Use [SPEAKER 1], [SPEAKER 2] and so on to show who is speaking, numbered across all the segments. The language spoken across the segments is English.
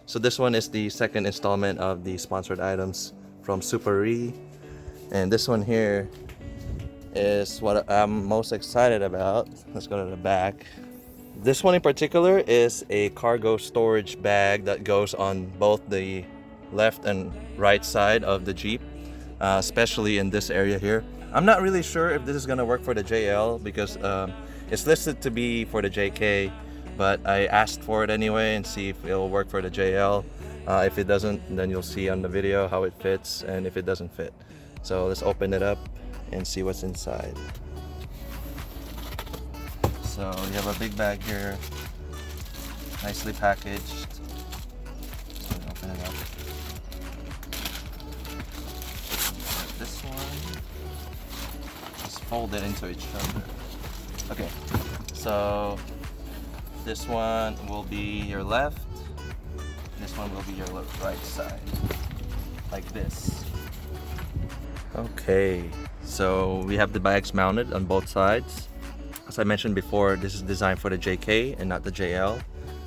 [SPEAKER 1] So this one is the second installment of the sponsored items from SUPAREE, and this one here is what I'm most excited about. Let's go to the back. This one in particular is a cargo storage bag that goes on both the left and right side of the Jeep, especially in this area here. I'm not really sure if this is gonna work for the JL because it's listed to be for the JK, but I asked for it anyway and see if it'll work for the JL. If it doesn't, then you'll see on the video how it fits and if it doesn't fit. So let's open it up and see what's inside. So you have a big bag here, nicely packaged. Open it up. This one, just fold it into each other. Okay, so this one will be your left, this one will be your right side, like this. Okay, so we have the bags mounted on both sides. As I mentioned before, this is designed for the JK and not the JL,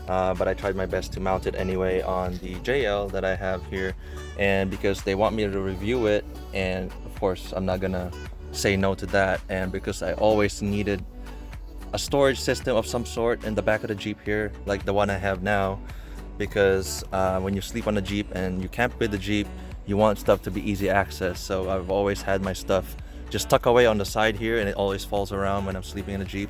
[SPEAKER 1] but I tried my best to mount it anyway on the JL that I have here, and because they want me to review it, and of course I'm not gonna say no to that, and because I always needed a storage system of some sort in the back of the Jeep here, like the one I have now, because when you sleep on the Jeep and you camp with the Jeep, you want stuff to be easy access. So I've always had my stuff just tuck away on the side here, and it always falls around when I'm sleeping in a Jeep.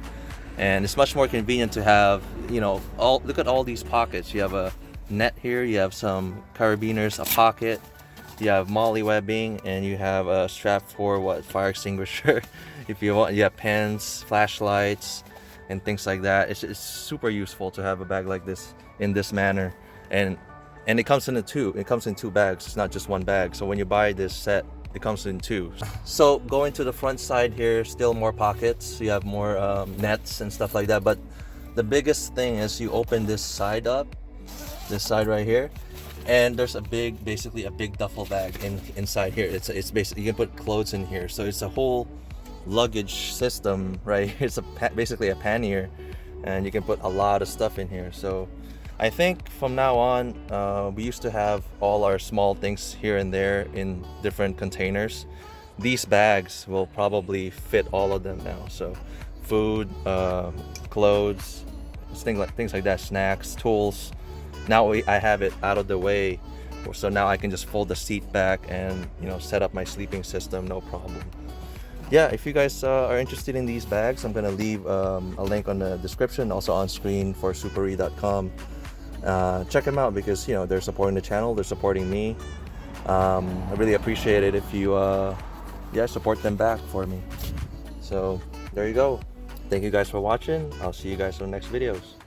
[SPEAKER 1] And it's much more convenient to have, you know, look at all these pockets. You have a net here, you have some carabiners, a pocket, you have molly webbing, and you have a strap for fire extinguisher if you want. You have pens, flashlights, and things like that. It's super useful to have a bag like this in this manner, and it comes in two bags. It's not just one bag. So when you buy this set, it comes in two. So going to the front side here, still more pockets. You have more nets and stuff like that. But the biggest thing is you open this side up, this side right here, and there's basically a big duffel bag inside here. It's basically, you can put clothes in here. So it's a whole luggage system right here. It's basically a pannier, and you can put a lot of stuff in here. So I think from now on, we used to have all our small things here and there in different containers. These bags will probably fit all of them now. So food, clothes, things like that, snacks, tools. Now I have it out of the way, so now I can just fold the seat back and, you know, set up my sleeping system, no problem. Yeah, if you guys are interested in these bags, I'm gonna leave a link on the description, also on screen for SUPAREE.com. Check them out because, you know, they're supporting the channel, they're supporting me. I really appreciate it if you support them back for me. So there you go. Thank you guys for watching. I'll see you guys in the next videos.